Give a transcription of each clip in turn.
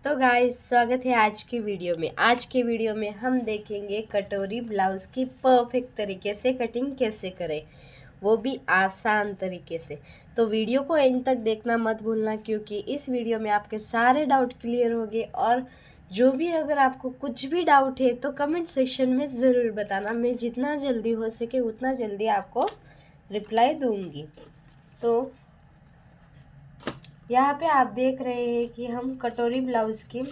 तो गाइस स्वागत है आज की वीडियो में। आज के वीडियो में हम देखेंगे कटोरी ब्लाउज की परफेक्ट तरीके से कटिंग कैसे करें, वो भी आसान तरीके से। तो वीडियो को एंड तक देखना मत भूलना, क्योंकि इस वीडियो में आपके सारे डाउट क्लियर होंगे। और जो भी अगर आपको कुछ भी डाउट है तो कमेंट सेक्शन में ज़रूर बताना। मैं जितना जल्दी हो सके उतना जल्दी आपको रिप्लाई दूंगी। तो यहाँ पे आप देख रहे हैं कि हम कटोरी ब्लाउज़ की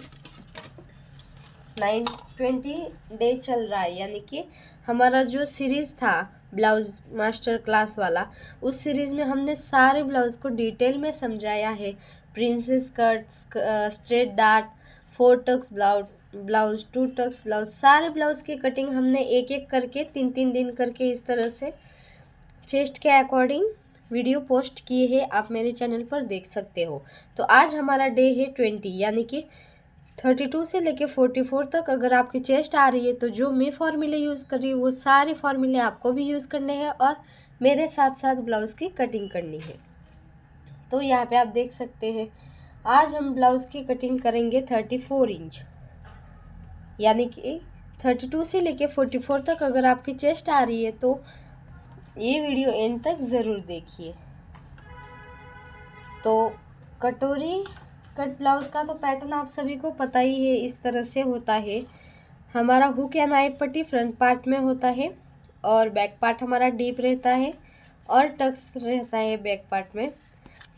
920 डे चल रहा है, यानी कि हमारा जो सीरीज़ था ब्लाउज़ मास्टर क्लास वाला, उस सीरीज़ में हमने सारे ब्लाउज़ को डिटेल में समझाया है। Princess cut, straight dart, 4 tucks blouse 2 tucks blouse, सारे ब्लाउज़ की कटिंग हमने एक एक करके 3-3 दिन करके इस तरह से चेस्ट के अकॉर्डिंग वीडियो पोस्ट किए हैं। आप मेरे चैनल पर देख सकते हो। तो आज हमारा डे है 20, यानी कि 32 से लेके 44 तक। अगर आपकी चेस्ट आ रही है तो जो मैं फॉर्मूले यूज़ कर रही हूँ वो सारे फॉर्मूले आपको भी यूज़ करने हैं और मेरे साथ साथ ब्लाउज़ की कटिंग करनी है। तो यहाँ पे आप देख सकते हैं आज हम ब्लाउज़ की कटिंग करेंगे 34 इंच, यानी कि 32 से लेके 44 तक। अगर आपकी चेस्ट आ रही है तो ये वीडियो एंड तक ज़रूर देखिए। तो कटोरी कट ब्लाउज़ का तो पैटर्न आप सभी को पता ही है, इस तरह से होता है। हमारा हुक या नाइफ पट्टी फ्रंट पार्ट में होता है और बैक पार्ट हमारा डीप रहता है और टक्स रहता है बैक पार्ट में।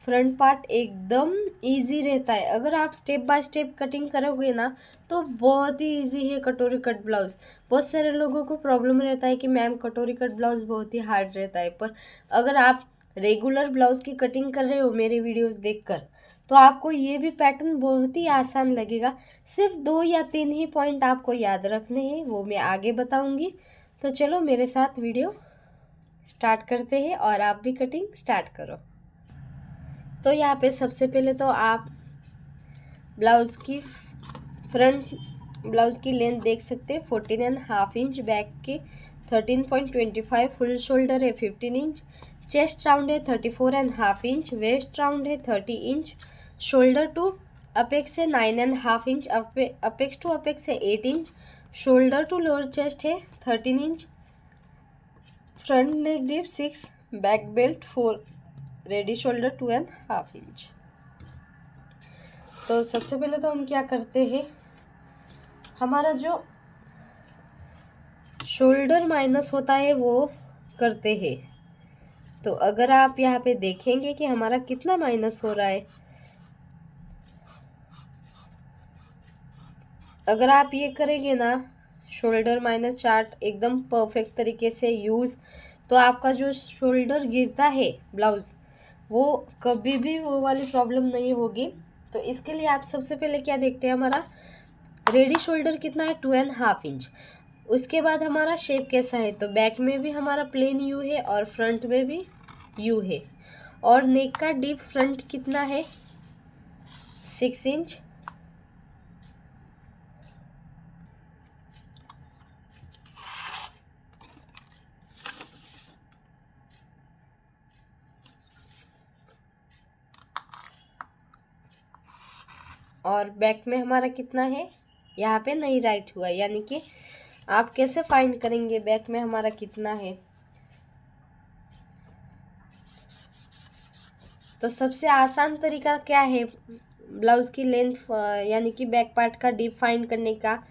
फ्रंट पार्ट एकदम इजी रहता है। अगर आप स्टेप बाय स्टेप कटिंग करोगे ना तो बहुत ही इजी है कटोरी कट ब्लाउज़। बहुत सारे लोगों को प्रॉब्लम रहता है कि मैम कटोरी कट ब्लाउज़ बहुत ही हार्ड रहता है, पर अगर आप रेगुलर ब्लाउज़ की कटिंग कर रहे हो मेरे वीडियोस देखकर तो आपको ये भी पैटर्न बहुत ही आसान लगेगा। सिर्फ 2 या 3 ही पॉइंट आपको याद रखने हैं, वो मैं आगे बताऊंगी। तो चलो मेरे साथ वीडियो स्टार्ट करते हैं और आप भी कटिंग स्टार्ट करो। तो यहाँ पे सबसे पहले तो आप ब्लाउज़ की फ्रंट ब्लाउज़ की लेंथ देख सकते हैं 14.5 इंच, बैक की 13.25, फुल शोल्डर है 15 इंच, चेस्ट राउंड है 34.5 इंच, वेस्ट राउंड है 30 इंच, शोल्डर टू अपेक्स है 9.5 इंच, अपेक्स टू अपेक्स है 8 inch, shoulder to lower chest है 13 inch, front neck deep 6, back belt 4, ready shoulder 2.5 inch. तो सबसे पहले तो हम क्या करते हैं, हमारा जो शोल्डर माइनस होता है वो करते हैं। तो अगर आप यहाँ पे देखेंगे कि हमारा कितना माइनस हो रहा है, अगर आप ये करेंगे ना शोल्डर माइनस चार्ट एकदम परफेक्ट तरीके से यूज़, तो आपका जो शोल्डर गिरता है ब्लाउज़ वो कभी भी वो वाली प्रॉब्लम नहीं होगी। तो इसके लिए आप सबसे पहले क्या देखते हैं, हमारा रेडी शोल्डर कितना है 2.5 इंच। उसके बाद हमारा शेप कैसा है, तो बैक में भी हमारा प्लेन यू है और फ्रंट में भी यू है। और नेक का डीप फ्रंट कितना है 6 इंच, और बैक में हमारा कितना है, यहाँ पे नहीं राइट हुआ, यानी कि आप कैसे फाइंड करेंगे बैक में हमारा कितना है। तो सबसे आसान तरीका क्या है ब्लाउज़ की लेंथ यानी कि बैक पार्ट का डीप फाइंड करने का,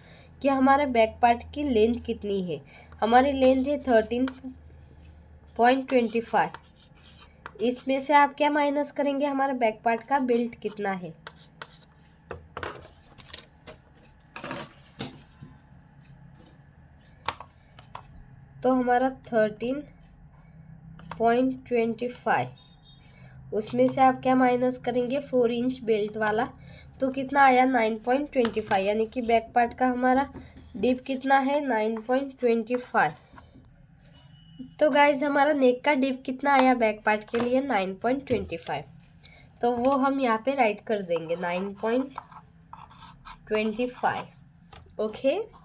कि हमारे बैक पार्ट की लेंथ कितनी है। हमारी लेंथ है 13.25। इसमें से आप क्या माइनस करेंगे, हमारे बैक पार्ट का बेल्ट कितना है। तो हमारा 13.25, उसमें से आप क्या माइनस करेंगे 4 इंच बेल्ट वाला, तो कितना आया 9.25, यानी कि बैक पार्ट का हमारा डीप कितना है 9.25। तो गाइज हमारा नेक का डीप कितना आया बैक पार्ट के लिए 9.25, तो वो हम यहाँ पे राइट कर देंगे 9.25। ओके,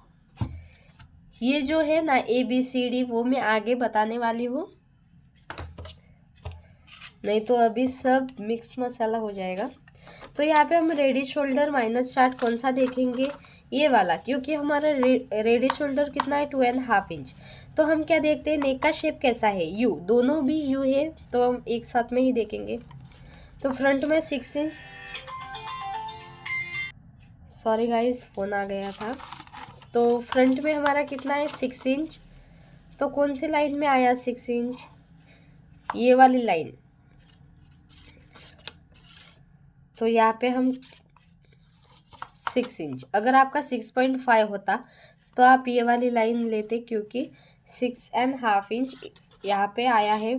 ये जो है ना ABCD वो मैं आगे बताने वाली हूँ। नहीं तो अभी सब मिक्स मसाला हो जाएगा। तो यहाँ पे हम रेडी शोल्डर माइनस चार्ट कौन सा देखेंगे, ये वाला, क्योंकि हमारा रेडी शोल्डर कितना है 2.5 इंच। तो हम क्या देखते हैं, नेक का शेप कैसा है, यू, दोनों भी यू है, तो हम एक साथ में ही देखेंगे। तो फ्रंट में 6 इंच, सॉरी गाइस फ़ोन आ गया था। तो फ्रंट में हमारा कितना है 6 इंच। तो कौन सी लाइन में आया 6 इंच, ये वाली लाइन। तो यहाँ पे हम 6 इंच, अगर आपका 6.5 होता तो आप ये वाली लाइन लेते, क्योंकि 6.5 इंच यहाँ पे आया है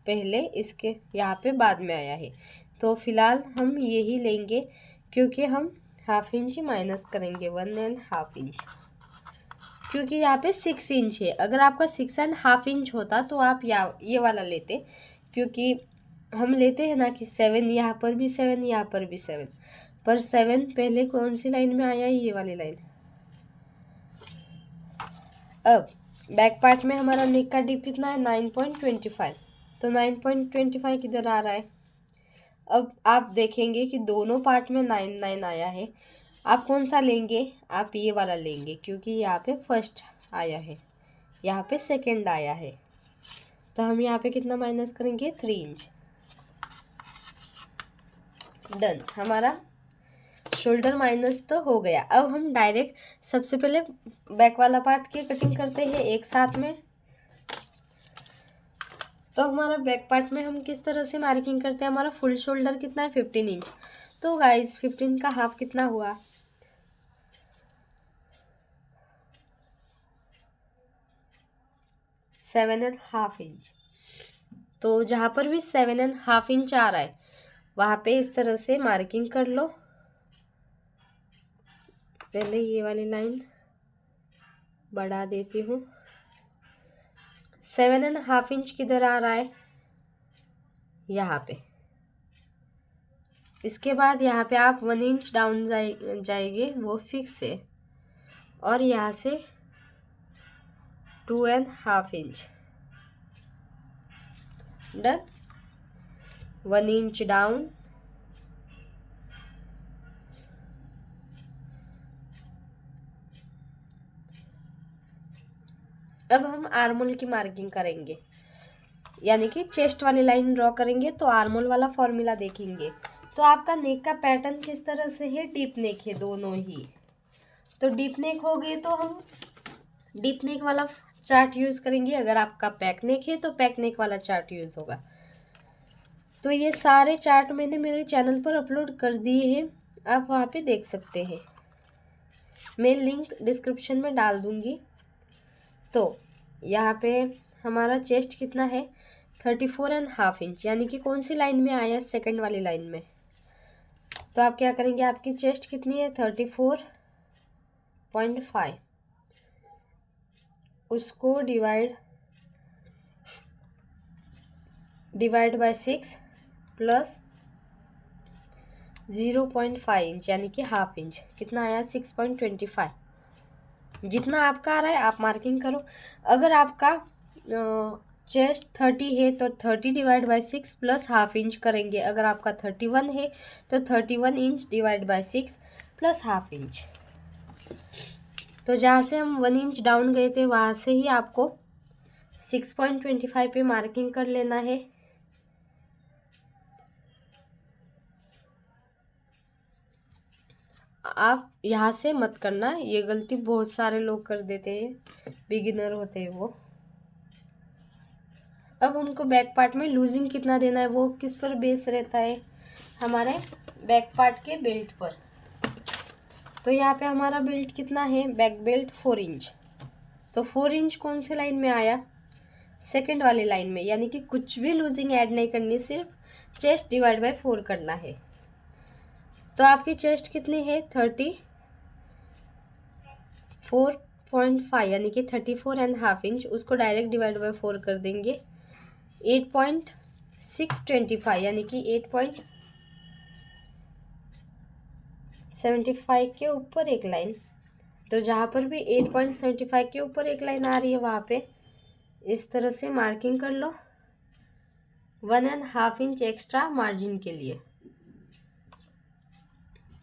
पहले, इसके यहाँ पे बाद में आया है। तो फिलहाल हम यही लेंगे, क्योंकि हम हाफ इंच माइनस करेंगे 1.5 इंच, क्योंकि यहाँ पे 6 इंच है। अगर आपका 6.5 इंच होता तो आप ये वाला लेते, क्योंकि हम लेते हैं ना कि 7, यहाँ पर भी 7, यहाँ पर भी 7, पर 7 पहले कौन सी लाइन में आया है, ये वाली लाइन। अब बैक पार्ट में हमारा नेक का डीप कितना है 9.25। तो 9.25 किधर आ रहा है। अब आप देखेंगे कि दोनों पार्ट में 9 आया है। आप कौन सा लेंगे, आप ये वाला लेंगे, क्योंकि यहाँ पे फर्स्ट आया है, यहाँ पे सेकंड आया है। तो हम यहाँ पे कितना माइनस करेंगे 3 इंच। डन, हमारा शोल्डर माइनस तो हो गया। अब हम डायरेक्ट सबसे पहले बैक वाला पार्ट की कटिंग करते हैं एक साथ में। तो हमारा बैक पार्ट में हम किस तरह से मार्किंग करते हैं, हमारा फुल शोल्डर कितना है 15 इंच। तो गाइस 15 का हाफ कितना हुआ, 7.5 इंच। तो जहाँ पर भी 7.5 इंच आ रहा है वहाँ पे इस तरह से मार्किंग कर लो। पहले ये वाली लाइन बढ़ा देती हूँ। 7.5 इंच किधर आ रहा है, यहाँ पे। इसके बाद यहाँ पे आप 1 इंच डाउन जाएंगे, वो फिक्स है। और यहाँ से 2.5 इंच। Done, 1 inch down. अब हम आर्मोल की मार्किंग करेंगे, यानी कि चेस्ट वाली लाइन ड्रॉ करेंगे, तो आर्मोल वाला फॉर्मूला देखेंगे। तो आपका नेक का पैटर्न किस तरह से है, डीप नेक है दोनों ही। तो डीप नेक हो गए तो हम डीप नेक वाला चार्ट यूज़ करेंगे। अगर आपका पैक नेक है तो पैक नेक वाला चार्ट यूज़ होगा। तो ये सारे चार्ट मैंने मेरे चैनल पर अपलोड कर दिए हैं, आप वहाँ पे देख सकते हैं। मैं लिंक डिस्क्रिप्शन में डाल दूँगी। तो यहाँ पे हमारा चेस्ट कितना है 34.5 इंच, यानी कि कौन सी लाइन में आया, सेकंड वाली लाइन में। तो आप क्या करेंगे, आपकी चेस्ट कितनी है 34.5, उसको डिवाइड बाय 6 प्लस 0.5 इंच, यानी कि हाफ इंच। कितना आया 6.25। जितना आपका आ रहा है आप मार्किंग करो। अगर आपका चेस्ट 30 है तो 30 divide by 6 plus half inch करेंगे। अगर आपका 31 है तो 31 inch divide by 6 plus half inch. तो जहाँ से हम 1 इंच डाउन गए थे वहाँ से ही आपको 6.25 पे मार्किंग कर लेना है। आप यहाँ से मत करना, ये गलती बहुत सारे लोग कर देते हैं, बिगिनर होते हैं वो। अब हमको बैक पार्ट में लूजिंग कितना देना है, वो किस पर बेस रहता है, हमारे बैक पार्ट के बेल्ट पर। तो यहाँ पे हमारा बेल्ट कितना है, बैक बेल्ट 4 इंच। तो 4 इंच कौन सी लाइन में आया, सेकंड वाली लाइन में, यानी कि कुछ भी लूजिंग ऐड नहीं करनी, सिर्फ चेस्ट डिवाइड बाय 4 करना है। तो आपकी चेस्ट कितनी है 34.5, यानी कि 34.5 इंच। उसको डायरेक्ट डिवाइड बाय 4 कर देंगे, 8.625, यानी कि 8.75 के ऊपर एक लाइन। तो जहाँ पर भी 8.75 के ऊपर एक लाइन आ रही है वहाँ पे इस तरह से मार्किंग कर लो। 1.5 इंच एक्स्ट्रा मार्जिन के लिए।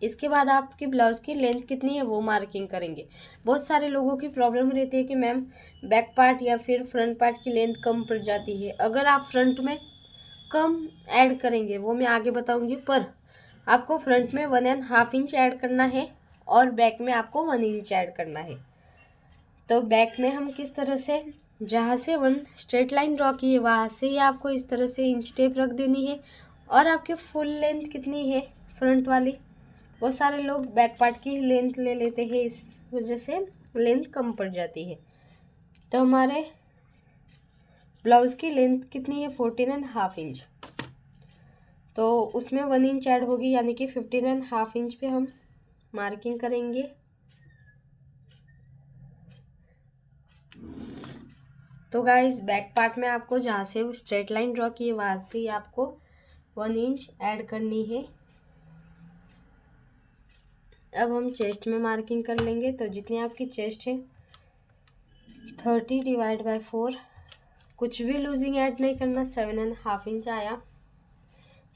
इसके बाद आपकी ब्लाउज़ की लेंथ कितनी है वो मार्किंग करेंगे। बहुत सारे लोगों की प्रॉब्लम रहती है कि मैम बैक पार्ट या फिर फ्रंट पार्ट की लेंथ कम पड़ जाती है। अगर आप फ्रंट में कम ऐड करेंगे वो मैं आगे बताऊंगी, पर आपको फ्रंट में 1.5 इंच ऐड करना है और बैक में आपको 1 इंच ऐड करना है। तो बैक में हम किस तरह से, जहाँ से 1 स्ट्रेट लाइन ड्रॉ की है वहाँ से ही आपको इस तरह से इंच टेप रख देनी है। और आपकी फुल लेंथ कितनी है फ्रंट वाली, बहुत सारे लोग बैक पार्ट की लेंथ ले लेते हैं, इस वजह से लेंथ कम पड़ जाती है। तो हमारे ब्लाउज़ की लेंथ कितनी है 14.5 इंच, तो उसमें 1 इंच ऐड होगी, यानी कि 15.5 इंच पे हम मार्किंग करेंगे। तो गाइस बैक पार्ट में आपको जहाँ से वो स्ट्रेट लाइन ड्रॉ की है वहाँ से ही आपको 1 इंच ऐड करनी है। अब हम चेस्ट में मार्किंग कर लेंगे। तो जितनी आपकी चेस्ट है 30 डिवाइड बाय 4, कुछ भी लूजिंग ऐड नहीं करना। 7.5 इंच आया,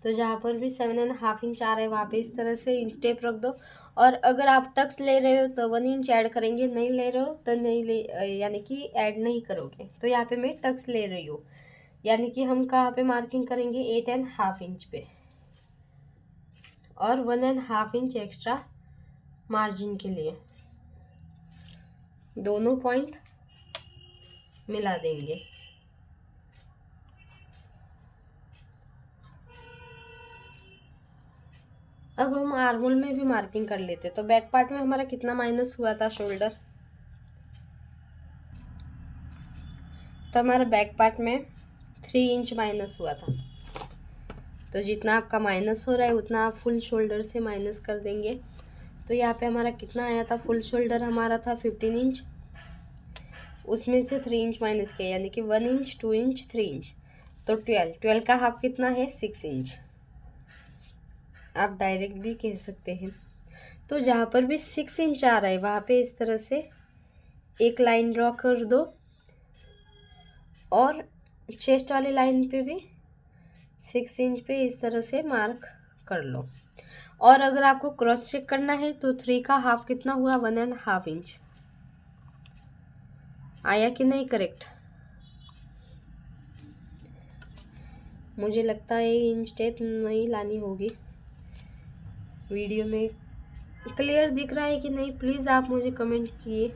तो जहाँ पर भी 7.5 इंच आ रहा है वहाँ पे इस तरह से इंच टेप रख दो। और अगर आप टक्स ले रहे हो तो 1 इंच ऐड करेंगे, नहीं ले रहे हो तो नहीं ले, यानी कि ऐड नहीं करोगे। तो यहाँ पे मैं टक्स ले रही हूँ, यानी कि हम कहाँ पे मार्किंग करेंगे 8.5 इंच पे, और 1.5 इंच एक्स्ट्रा मार्जिन के लिए दोनों पॉइंट मिला देंगे। अब हम आर्मोल में भी मार्किंग कर लेते। तो बैक पार्ट में हमारा कितना माइनस हुआ था शोल्डर, तो हमारा बैक पार्ट में 3 इंच माइनस हुआ था। तो जितना आपका माइनस हो रहा है उतना आप फुल शोल्डर से माइनस कर देंगे। तो यहाँ पे हमारा कितना आया था, फुल शोल्डर हमारा था 15 इंच, उसमें से 3 इंच माइनस किया, यानी कि 1 इंच 2 इंच 3 इंच, तो 12 का हाफ कितना है 6 इंच। आप डायरेक्ट भी कह सकते हैं। तो जहाँ पर भी 6 इंच आ रहा है वहाँ पे इस तरह से एक लाइन ड्रॉ कर दो, और चेस्ट वाली लाइन पे भी 6 इंच पे इस तरह से मार्क कर लो। और अगर आपको क्रॉस चेक करना है तो 3 का हाफ कितना हुआ 1.5 इंच आया कि नहीं करेक्ट। मुझे लगता है इंच टेप नहीं लानी होगी, वीडियो में क्लियर दिख रहा है कि नहीं प्लीज़ आप मुझे कमेंट किए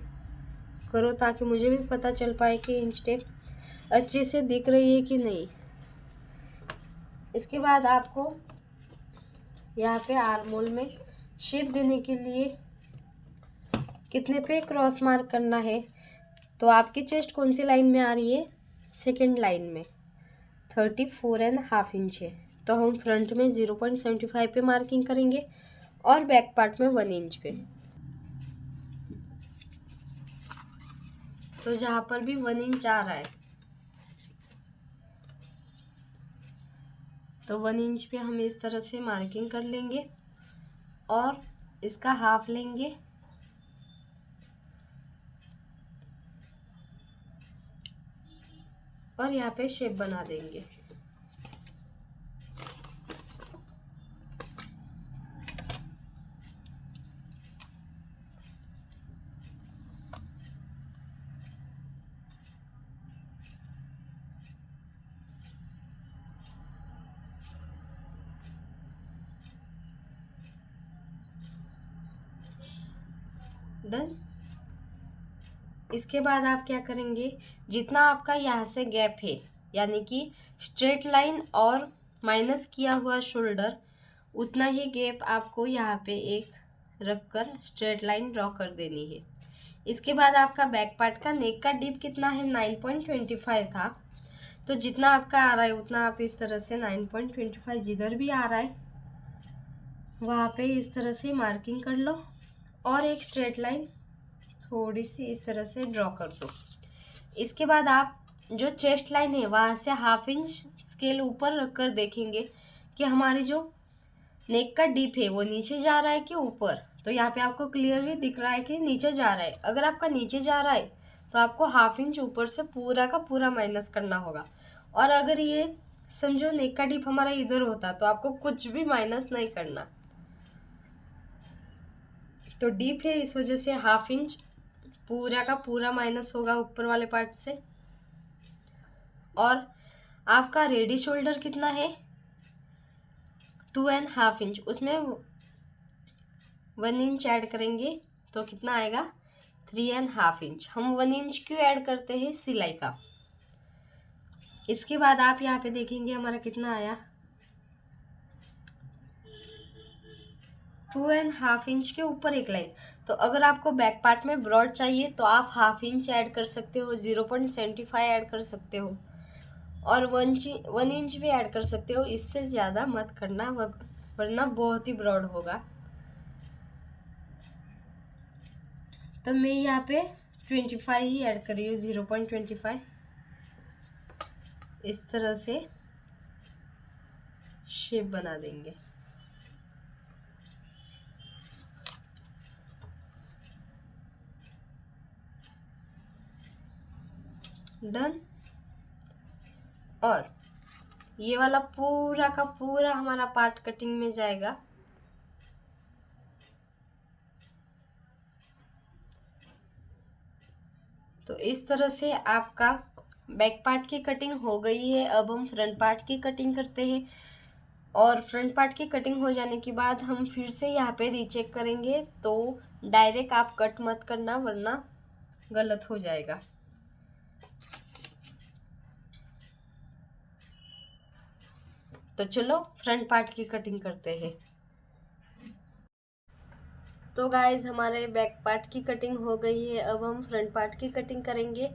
करो, ताकि मुझे भी पता चल पाए कि इंच टेप अच्छे से दिख रही है कि नहीं। इसके बाद आपको यहाँ पे आर्मोल में शेप देने के लिए कितने पे क्रॉस मार्क करना है। तो आपकी चेस्ट कौन सी लाइन में आ रही है, सेकेंड लाइन में 34.5 इंच है। तो हम फ्रंट में 0.75 पे मार्किंग करेंगे और बैक पार्ट में 1 इंच पे। तो जहाँ पर भी 1 इंच आ रहा है तो 1 इंच पे हम इस तरह से मार्किंग कर लेंगे और इसका हाफ लेंगे और यहाँ पे शेप बना देंगे। डन। इसके बाद आप क्या करेंगे, जितना आपका यहाँ से गैप है, यानी कि स्ट्रेट लाइन और माइनस किया हुआ शोल्डर, उतना ही गैप आपको यहाँ पे एक रखकर स्ट्रेट लाइन ड्रॉ कर देनी है। इसके बाद आपका बैक पार्ट का नेक का डिप कितना है 9.25 था, तो जितना आपका आ रहा है उतना आप इस तरह से 9.25 जिधर भी आ रहा है वहाँ पे इस तरह से मार्किंग कर लो और एक स्ट्रेट लाइन थोड़ी सी इस तरह से ड्रॉ कर दो। इसके बाद आप जो चेस्ट लाइन है वहाँ से 1/2 इंच स्केल ऊपर रखकर देखेंगे कि हमारी जो नेक का डीप है वो नीचे जा रहा है कि ऊपर। तो यहाँ पे आपको क्लियरली दिख रहा है कि नीचे जा रहा है। अगर आपका नीचे जा रहा है तो आपको 1/2 इंच ऊपर से पूरा का पूरा माइनस करना होगा। और अगर ये समझो नेक का डीप हमारा इधर होता तो आपको कुछ भी माइनस नहीं करना। तो डीप है इस वजह से 1/2 इंच पूरा का पूरा माइनस होगा ऊपर वाले पार्ट से। और आपका रेडी शोल्डर कितना है 2.5 इंच, उसमें 1 इंच ऐड करेंगे तो कितना आएगा 3.5 इंच। हम 1 इंच क्यों ऐड करते हैं सिलाई का। इसके बाद आप यहाँ पे देखेंगे हमारा कितना आया 2.5 इंच के ऊपर एक लाइन। तो अगर आपको बैक पार्ट में ब्रॉड चाहिए तो आप 1/2 इंच ऐड कर सकते हो, 0.75 ऐड कर सकते हो और 1 इंच भी ऐड कर सकते हो। इससे ज़्यादा मत करना वरना बहुत ही ब्रॉड होगा। तो मैं यहाँ पे 25 ही ऐड कर रही हूँ, 0.25। इस तरह से शेप बना देंगे। डन। और ये वाला पूरा का पूरा हमारा पार्ट कटिंग में जाएगा। तो इस तरह से आपका बैक पार्ट की कटिंग हो गई है। अब हम फ्रंट पार्ट की कटिंग करते हैं और फ्रंट पार्ट की कटिंग हो जाने के बाद हम फिर से यहाँ पे रीचेक करेंगे। तो डायरेक्ट आप कट मत करना वरना गलत हो जाएगा। तो चलो फ्रंट पार्ट की कटिंग करते हैं। तो गाइज हमारे बैक पार्ट की कटिंग हो गई है। अब हम फ्रंट पार्ट की कटिंग करेंगे।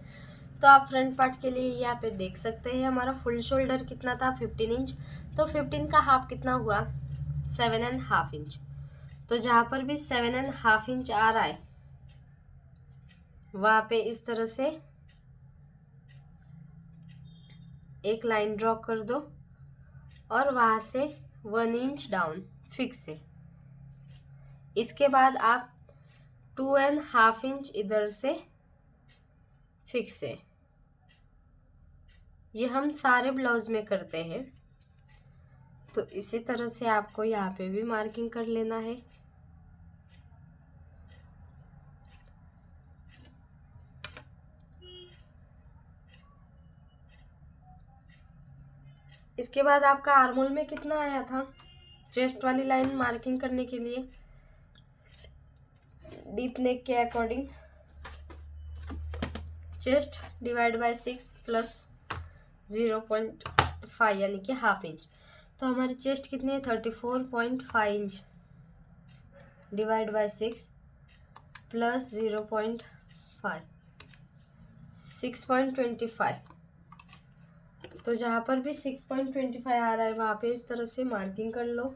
तो आप फ्रंट पार्ट के लिए यहाँ पे देख सकते हैं हमारा फुल शोल्डर कितना था 15 इंच। तो 15 का हाफ कितना हुआ 7.5 इंच। तो जहाँ पर भी 7.5 इंच आ रहा है वहाँ पे इस तरह से एक लाइन ड्रॉ कर दो और वहाँ से 1 इंच डाउन फिक्स है। इसके बाद आप 2.5 इंच इधर से फिक्स है। ये हम सारे ब्लाउज में करते हैं। तो इसी तरह से आपको यहाँ पे भी मार्किंग कर लेना है। इसके बाद आपका आर्मोल में कितना आया था चेस्ट वाली लाइन मार्किंग करने के लिए डीप नेक के according chest divide by 6 plus 0.5 यानी कि 1/2 इंच। तो हमारी चेस्ट कितनी है 34.5 इंच डिवाइड बाय 6 प्लस 0.5 6.25। तो जहाँ पर भी 6.25 आ रहा है वहाँ पे इस तरह से मार्किंग कर लो।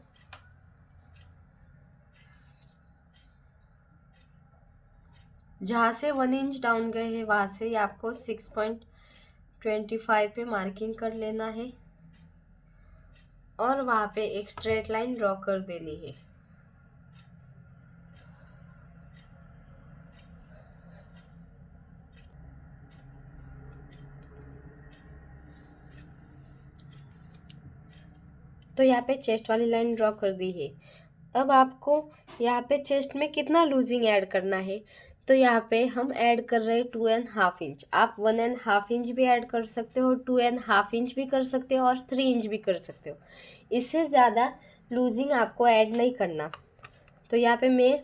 जहाँ से 1 इंच डाउन गए हैं वहाँ से आपको 6.25 पे मार्किंग कर लेना है और वहाँ पे एक स्ट्रेट लाइन ड्रॉ कर देनी है। तो यहाँ पे चेस्ट वाली लाइन ड्रॉ कर दी है। अब आपको यहाँ पे चेस्ट में कितना लूजिंग ऐड करना है। तो यहाँ पे हम ऐड कर रहे हैं 2.5 इंच। आप 1.5 इंच भी ऐड कर सकते हो, 2.5 इंच भी कर सकते हो और 3 इंच भी कर सकते हो। इससे ज़्यादा लूजिंग आपको ऐड नहीं करना। तो यहाँ पे मैं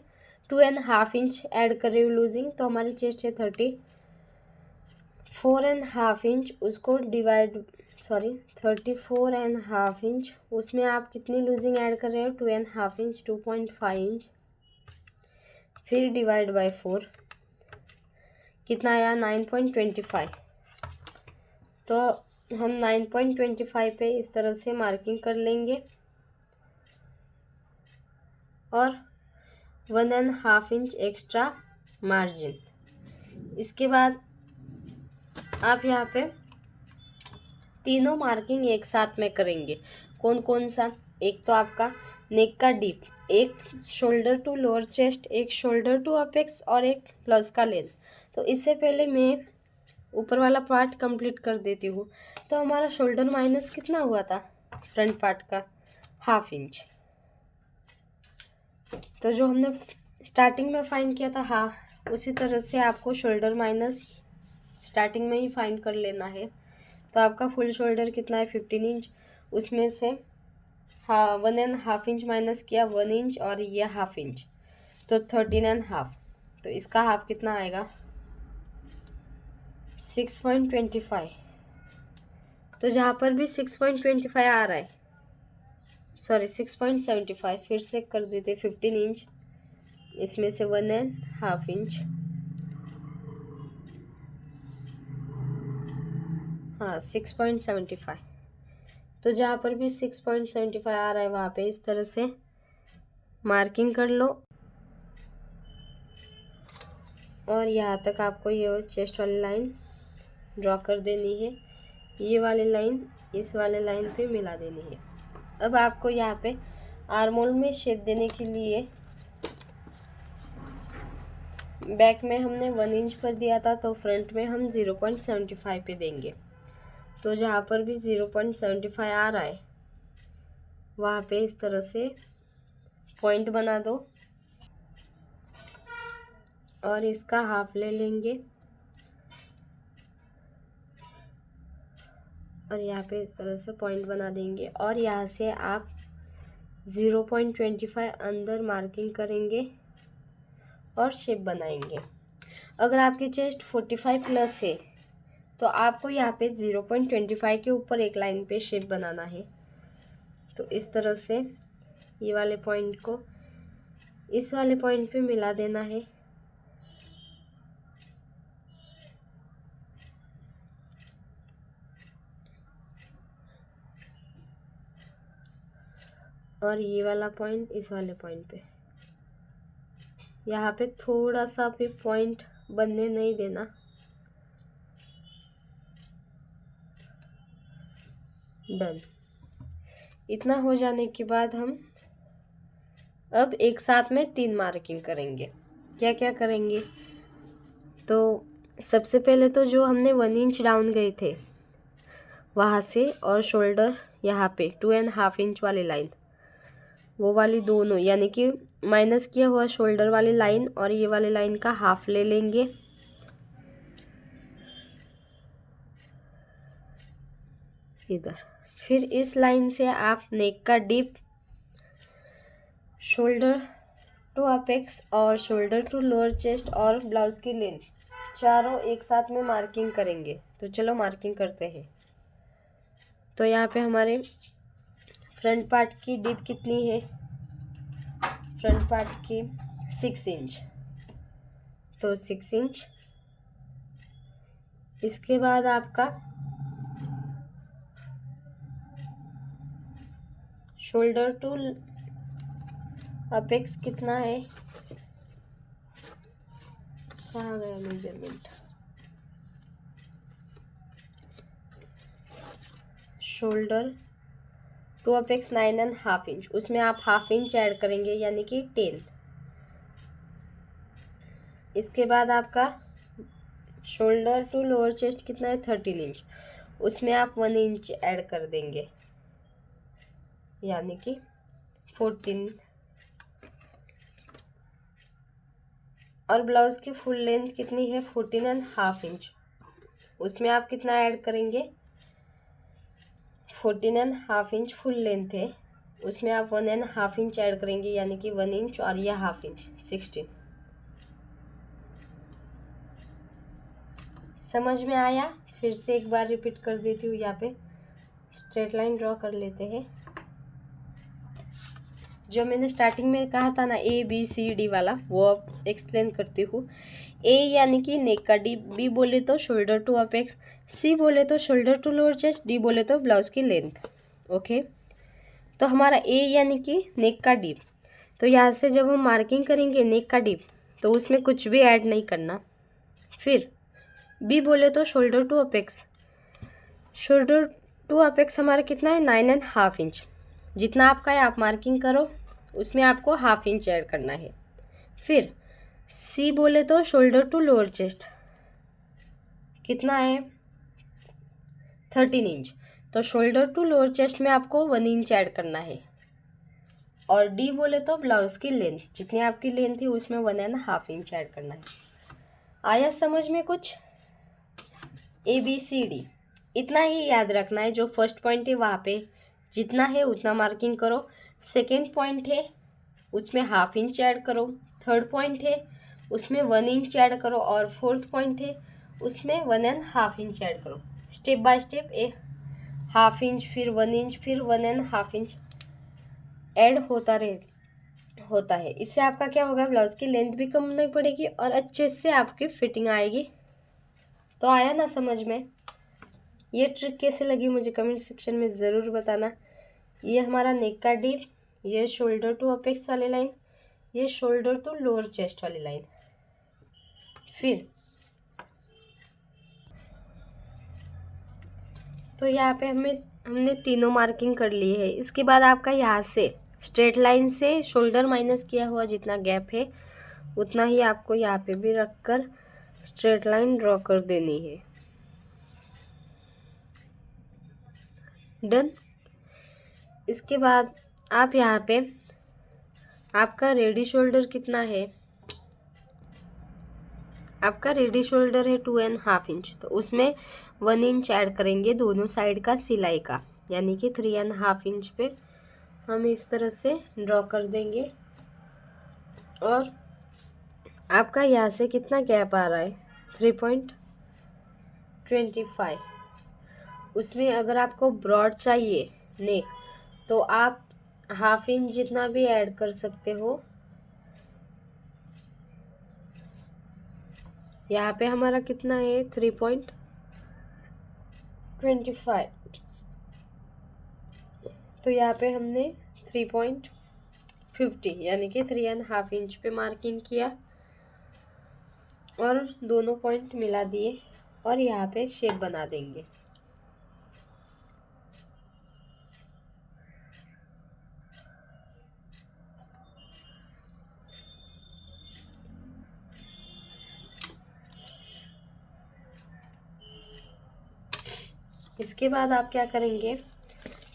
2.5 इंच ऐड कर रही हूँ लूजिंग। तो हमारी चेस्ट है 34.5 इंच, उसको 34.5 इंच। उसमें आप कितनी लूजिंग ऐड कर रहे हो 2.5 इंच 2.5 इंच फिर डिवाइड बाय 4 कितना आया 9.25। तो हम 9.25 पे इस तरह से मार्किंग कर लेंगे और 1.5 इंच एक्स्ट्रा मार्जिन। इसके बाद आप यहाँ पे तीनों मार्किंग एक साथ में करेंगे। कौन कौन सा, एक तो आपका नेक का डीप, एक शोल्डर टू लोअर चेस्ट, एक शोल्डर टू अपेक्स और एक प्लस का लेंथ। तो इससे पहले मैं ऊपर वाला पार्ट कंप्लीट कर देती हूँ। तो हमारा शोल्डर माइनस कितना हुआ था फ्रंट पार्ट का? 1/2 इंच। तो जो हमने स्टार्टिंग में फाइंड किया था, हाँ, उसी तरह से आपको शोल्डर माइनस स्टार्टिंग में ही फाइंड कर लेना है। तो आपका फुल शोल्डर कितना है? 15 इंच। उसमें से हाँ 1.5 इंच माइनस किया 1 इंच और ये 1/2 इंच, तो 13.5। तो इसका हाफ कितना आएगा? 6.25। तो जहाँ पर भी 6.25 आ रहा है, सॉरी 6.75, फिर से कर देते 15 इंच, इसमें से 1.5 इंच, हाँ 6.75। तो जहाँ पर भी 6.75 आ रहा है वहाँ पे इस तरह से मार्किंग कर लो। और यहाँ तक आपको ये चेस्ट वाली लाइन ड्रॉ कर देनी है। ये वाली लाइन इस वाले लाइन पे मिला देनी है। अब आपको यहाँ पे आर्म होल में शेप देने के लिए बैक में हमने 1 इंच पर दिया था, तो फ्रंट में हम 0.75 पे देंगे। तो जहाँ पर भी 0.75 आ रहा है वहाँ पे इस तरह से पॉइंट बना दो और इसका हाफ ले लेंगे और यहाँ पे इस तरह से पॉइंट बना देंगे। और यहाँ से आप 0.25 अंदर मार्किंग करेंगे और शेप बनाएंगे। अगर आपकी चेस्ट 45 प्लस है तो आपको यहाँ पे 0.25 के ऊपर एक लाइन पे शेप बनाना है। तो इस तरह से ये वाले पॉइंट को इस वाले पॉइंट पे मिला देना है। और ये वाला पॉइंट इस वाले पॉइंट पे, यहाँ पे थोड़ा सा भी पॉइंट बनने नहीं देना। डन। इतना हो जाने के बाद हम अब एक साथ में 3 मार्किंग करेंगे। क्या क्या करेंगे? तो सबसे पहले तो जो हमने 1 इंच डाउन गए थे वहाँ से और शोल्डर यहाँ पे 2.5 इंच वाली लाइन, वो वाली दोनों यानी कि माइनस किया हुआ शोल्डर वाली लाइन और ये वाली लाइन का हाफ ले लेंगे। इधर फिर इस लाइन से आप नेक का डीप, शोल्डर टू अपेक्स और शोल्डर टू लोअर चेस्ट और ब्लाउज की लेंथ चारों एक साथ में मार्किंग करेंगे। तो चलो मार्किंग करते हैं। तो यहाँ पे हमारे फ्रंट पार्ट की डीप कितनी है? फ्रंट पार्ट की 6 इंच, तो 6 इंच। इसके बाद आपका शोल्डर टू अपेक्स कितना है? कहाँ गया measurement? Shoulder to apex 9.5 inch, उसमें आप 1/2 इंच ऐड करेंगे यानी कि 10। इसके बाद आपका शोल्डर टू लोअर चेस्ट कितना है? 13 इंच, उसमें आप 1 इंच ऐड कर देंगे यानी कि 14। और ब्लाउज की फुल लेंथ कितनी है? 14.5 इंच, उसमें आप कितना ऐड करेंगे? 14.5 इंच फुल लेंथ है, उसमें आप 1.5 इंच ऐड करेंगे यानी कि 1 इंच और यह 1/2 इंच 16। समझ में आया? फिर से एक बार रिपीट कर देती हूँ। यहाँ पे स्ट्रेट लाइन ड्रॉ कर लेते हैं। जो मैंने स्टार्टिंग में कहा था ना ABCD वाला, वो अब एक्सप्लेन करती हूँ। A यानी कि नेक का डीप, B बोले तो शोल्डर टू अपेक्स, C बोले तो shoulder to lower chest, D बोले तो ब्लाउज की लेंथ। ओके, तो हमारा A यानी कि नेक का डीप। तो यहाँ से जब हम मार्किंग करेंगे नेक का डीप तो उसमें कुछ भी ऐड नहीं करना। फिर B बोले तो shoulder to apex, shoulder to apex हमारा कितना है? 9.5 इंच। जितना आपका है आप मार्किंग करो, उसमें आपको 1/2 इंच ऐड करना है। फिर C बोले तो शोल्डर टू लोअर चेस्ट कितना है 13 इंच। तो शोल्डर टू लोअर चेस्ट में आपको 1 इंच ऐड करना है। और डी बोले तो ब्लाउज की लेंथ, जितनी आपकी लेंथ थी उसमें 1.5 इंच ऐड करना है। आया समझ में कुछ? ABCD इतना ही याद रखना है। जो फर्स्ट पॉइंट है वहाँ पे जितना है उतना मार्किंग करो। सेकेंड पॉइंट है उसमें 1/2 इंच ऐड करो। थर्ड पॉइंट है उसमें 1 इंच ऐड करो। और फोर्थ पॉइंट है उसमें 1.5 इंच ऐड करो। स्टेप बाय स्टेप 1/2 इंच, फिर 1 इंच, फिर 1.5 इंच ऐड होता है। इससे आपका क्या होगा, ब्लाउज की लेंथ भी कम नहीं पड़ेगी और अच्छे से आपकी फिटिंग आएगी। तो आया ना समझ में? ये ट्रिक कैसे लगी मुझे कमेंट सेक्शन में ज़रूर बताना। ये हमारा नेक का डीप, ये शोल्डर टू अपेक्स वाली लाइन, ये शोल्डर टू लोअर चेस्ट वाली लाइन। फिर तो यहाँ पे हमने तीनों मार्किंग कर ली है। इसके बाद आपका यहाँ से स्ट्रेट लाइन से शोल्डर माइनस किया हुआ जितना गैप है उतना ही आपको यहाँ पे भी रखकर स्ट्रेट लाइन ड्रॉ कर देनी है। डन। इसके बाद आप यहाँ पे आपका रेडी शोल्डर कितना है, आपका रेडी शोल्डर है 2.5 इंच, तो उसमें 1 इंच ऐड करेंगे दोनों साइड का सिलाई का, यानी कि 3.5 इंच पे हम इस तरह से ड्रॉ कर देंगे। और आपका यहाँ से कितना गैप आ रहा है 3.25। उसमें अगर आपको ब्रॉड चाहिए नेक तो आप 1/2 इंच जितना भी ऐड कर सकते हो। यहाँ पे हमारा कितना है 3.25, तो यहाँ पे हमने 3.50 यानी कि 3.5 इंच पे मार्किंग किया और दोनों पॉइंट मिला दिए और यहाँ पे शेप बना देंगे। इसके बाद आप क्या करेंगे,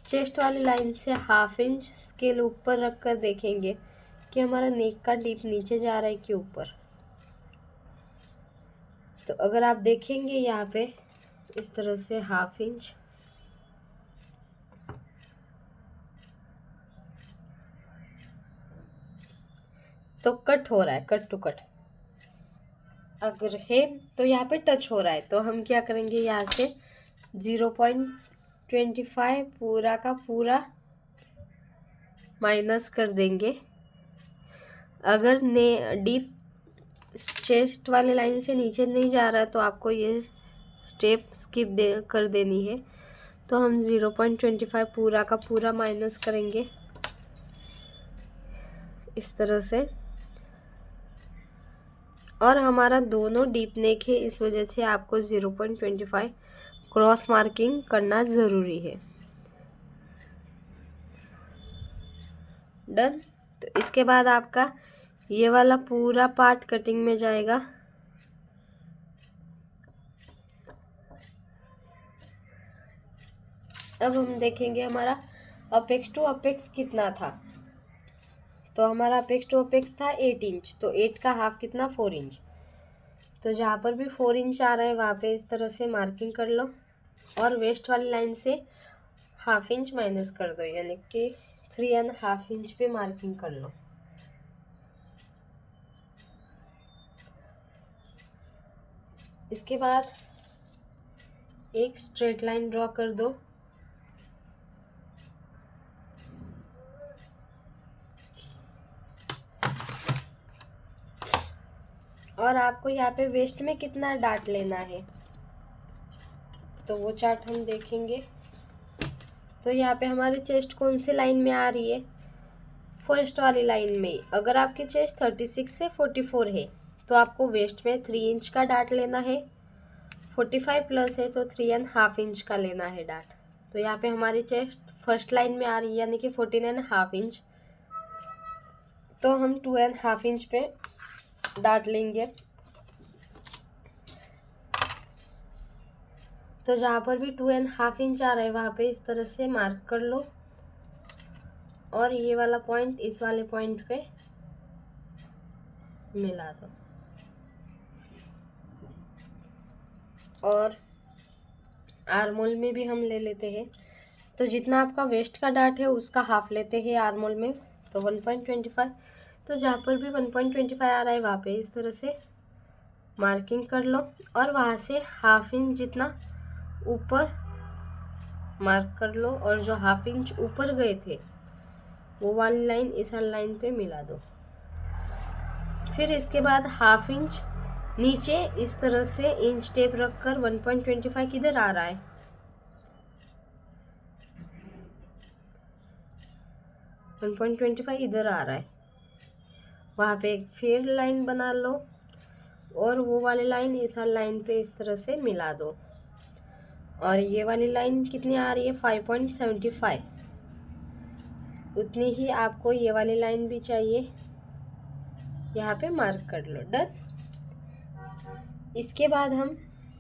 चेस्ट वाली लाइन से 1/2 इंच स्केल ऊपर रख कर देखेंगे कि हमारा नेक का डीप नीचे जा रहा है कि ऊपर। तो अगर आप देखेंगे यहाँ पे इस तरह से 1/2 इंच, तो कट हो रहा है, कट टू कट अगर है तो यहाँ पे टच हो रहा है, तो हम क्या करेंगे यहाँ से 0.25 पूरा का पूरा माइनस कर देंगे। अगर डीप चेस्ट वाले लाइन से नीचे नहीं जा रहा है तो आपको ये स्टेप स्किप कर देनी है। तो हम 0.25 पूरा का पूरा माइनस करेंगे इस तरह से। और हमारा दोनों डीप नेक है, इस वजह से आपको 0.25 क्रॉस मार्किंग करना ज़रूरी है। डन। तो इसके बाद आपका ये वाला पूरा पार्ट कटिंग में जाएगा। अब हम देखेंगे हमारा अपेक्स टू अपेक्स कितना था। तो हमारा अपेक्स टू अपेक्स था 8 इंच, तो 8 का हाफ कितना 4 इंच। तो जहाँ पर भी 4 इंच आ रहा है वहाँ पे इस तरह से मार्किंग कर लो और वेस्ट वाली लाइन से 1/2 इंच माइनस कर दो, यानी कि 3.5 इंच पे मार्किंग कर लो। इसके बाद एक स्ट्रेट लाइन ड्रॉ कर दो और आपको यहाँ पे वेस्ट में कितना डाट लेना है तो वो चार्ट हम देखेंगे। तो यहाँ पे हमारी चेस्ट कौन सी लाइन में आ रही है, फर्स्ट वाली लाइन में। अगर आपकी चेस्ट 36 से 44 है तो आपको वेस्ट में 3 इंच का डाट लेना है। 45 प्लस है तो 3.5 इंच का लेना है डाट। तो यहाँ पे हमारी चेस्ट फर्स्ट लाइन में आ रही है यानी कि 14.5 इंच, तो हम 2.5 इंच पे डाट लेंगे। तो जहाँ पर भी 2.5 इंच आ रहा है वहाँ पे इस तरह से मार्क कर लो और ये वाला पॉइंट इस वाले पॉइंट पे मिला दो। और आर्मोल में भी हम ले लेते हैं, तो जितना आपका वेस्ट का डार्ट है उसका हाफ लेते हैं आर्मोल में, तो 1.25। तो जहाँ पर भी 1.25 आ रहा है वहाँ पे इस तरह से मार्किंग कर लो और वहाँ से 1/2 इंच जितना ऊपर मार्क कर लो और जो 1/2 इंच ऊपर गए थे वो वाली लाइन इस लाइन पे मिला दो। फिर इसके बाद 1/2 इंच नीचे इस तरह से इंच टेप रखकर 1.25 किधर आ रहा है, इधर आ रहा है, वहाँ पे एक फिर लाइन बना लो और वो वाली लाइन इस लाइन पे इस तरह से मिला दो। और ये वाली लाइन कितनी आ रही है 5.75, उतनी ही आपको ये वाली लाइन भी चाहिए, यहाँ पे मार्क कर लो। डन। इसके बाद हम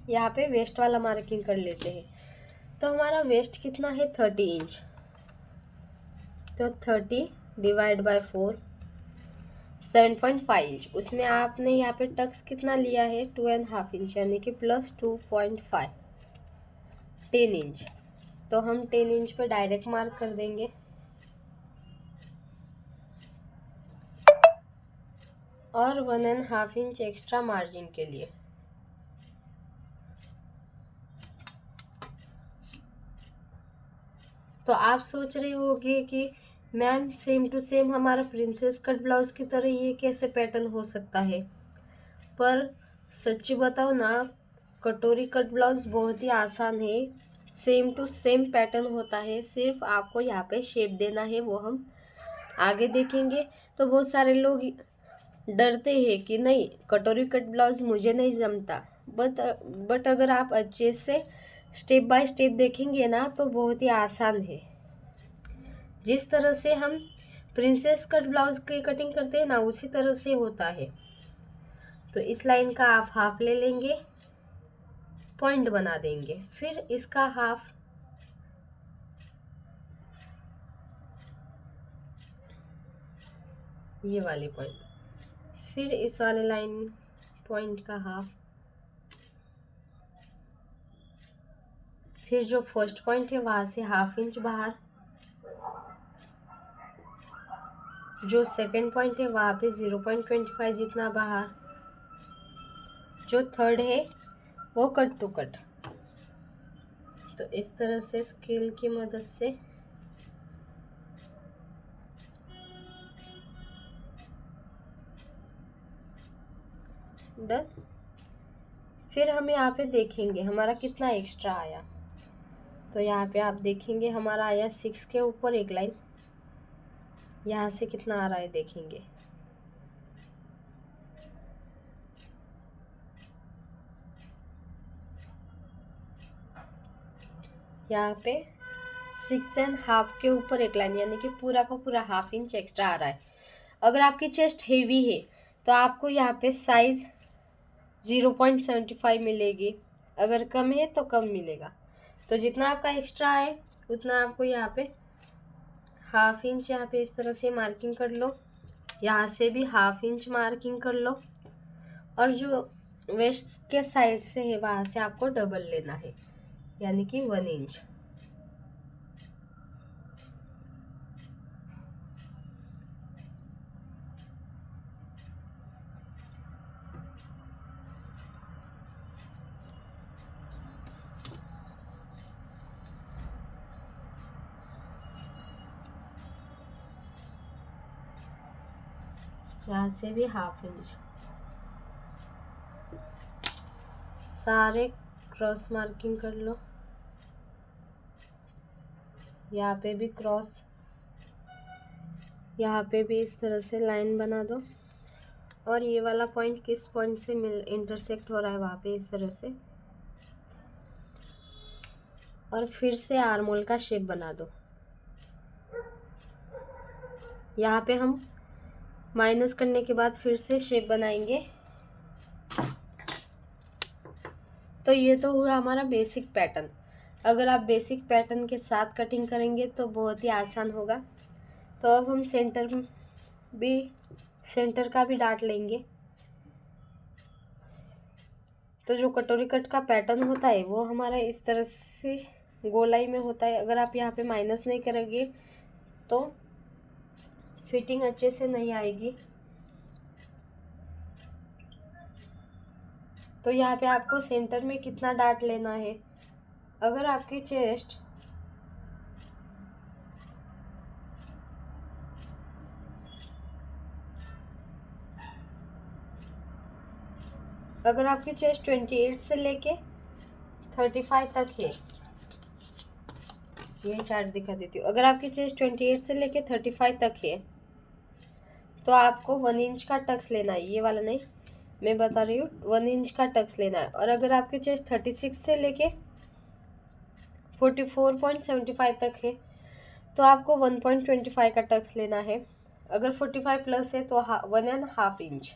यहाँ पे वेस्ट वाला मार्किंग कर लेते हैं। तो हमारा वेस्ट कितना है 30 इंच, तो 30 डिवाइड बाय 4 7.5 इंच। उसमें आपने यहाँ पे टक्स कितना लिया है 2.5 इंच, यानी कि प्लस 2.5 10 इंच। तो हम 10 इंच पे डायरेक्ट मार्क कर देंगे और 1.5 इंच एक्स्ट्रा मार्जिन के लिए। तो आप सोच रहे होंगे कि मैम सेम टू सेम हमारा प्रिंसेस कट ब्लाउज की तरह ये कैसे पैटर्न हो सकता है, पर सच्ची बताओ ना, कटोरी कट ब्लाउज बहुत ही आसान है, सेम टू सेम पैटर्न होता है, सिर्फ आपको यहाँ पे शेप देना है, वो हम आगे देखेंगे। तो बहुत सारे लोग डरते हैं कि नहीं कटोरी कट ब्लाउज मुझे नहीं जमता, बट अगर आप अच्छे से स्टेप बाय स्टेप देखेंगे ना तो बहुत ही आसान है। जिस तरह से हम प्रिंसेस कट ब्लाउज की कटिंग करते हैं ना उसी तरह से होता है। तो इस लाइन का आप हाफ ले लेंगे, पॉइंट बना देंगे, फिर इसका हाफ ये वाली पॉइंट, फिर इस वाले लाइन पॉइंट का हाफ, फिर जो फर्स्ट पॉइंट है वहां से 1/2 इंच बाहर, जो सेकंड पॉइंट है वहां पे 0.25 जितना बाहर, जो थर्ड है वो कट टू कट। तो इस तरह से स्केल की मदद से डन। फिर हम यहाँ पे देखेंगे हमारा कितना एक्स्ट्रा आया। तो यहाँ पे आप देखेंगे हमारा आया 6 के ऊपर एक लाइन, यहाँ से कितना आ रहा है देखेंगे, यहाँ पे 6.5 के ऊपर एक लाइन, यानी कि पूरा का पूरा 1/2 इंच एक्स्ट्रा आ रहा है। अगर आपकी चेस्ट हेवी है तो आपको यहाँ पे साइज 0.75 मिलेगी, अगर कम है तो कम मिलेगा। तो जितना आपका एक्स्ट्रा है उतना आपको यहाँ पे 1/2 इंच यहाँ पे इस तरह से मार्किंग कर लो, यहाँ से भी 1/2 इंच मार्किंग कर लो, और जो वेस्ट के साइड से है वहाँ से आपको डबल लेना है, यानी कि 1 इंच। यहाँ से भी 1/2 इंच, सारे क्रॉस मार्किंग कर लो, यहाँ पे भी क्रॉस, यहाँ पे भी इस तरह से लाइन बना दो, और ये वाला पॉइंट किस पॉइंट से इंटरसेक्ट हो रहा है वहाँ पे इस तरह से, और फिर से आर्मोल का शेप बना दो। यहाँ पे हम माइनस करने के बाद फिर से शेप बनाएंगे। तो ये तो हुआ हमारा बेसिक पैटर्न। अगर आप बेसिक पैटर्न के साथ कटिंग करेंगे तो बहुत ही आसान होगा। तो अब हम सेंटर का भी डाट लेंगे। तो जो कटोरी कट का पैटर्न होता है वो हमारा इस तरह से गोलाई में होता है। अगर आप यहाँ पे माइनस नहीं करेंगे तो फिटिंग अच्छे से नहीं आएगी। तो यहाँ पे आपको सेंटर में कितना डाट लेना है, अगर आपकी चेस्ट अगर आपकी चेस्ट 28 से लेके 35 तक है, ये चार्ट दिखा देती हूँ। अगर आपकी चेस्ट 28 से लेके 35 तक है तो आपको 1 इंच का टक्स लेना है। ये वाला नहीं, मैं बता रही हूँ, 1 इंच का टक्स लेना है। और अगर आपकी चेस्ट 36 से लेके 44.75 तक है तो आपको 1.25 का टक्स लेना है। अगर 45 प्लस है तो 1.5 इंच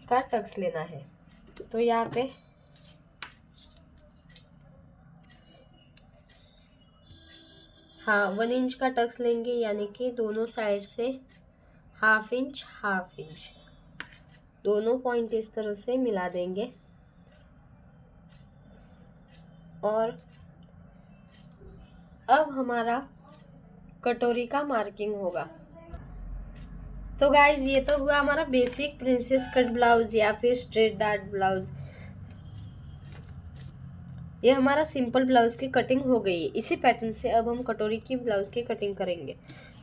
का टक्स लेना है। तो यहाँ पे हाँ 1 इंच का टक्स लेंगे, यानी कि दोनों साइड से हाफ इंच दोनों पॉइंट इस तरह से मिला देंगे। और अब हमारा कटोरी का मार्किंग होगा। तो गाइज ये तो हुआ हमारा बेसिक प्रिंसेस कट ब्लाउज या फिर स्ट्रेट डार्ट ब्लाउज। ये हमारा सिंपल ब्लाउज की कटिंग हो गई है। इसी पैटर्न से अब हम कटोरी की ब्लाउज की कटिंग करेंगे।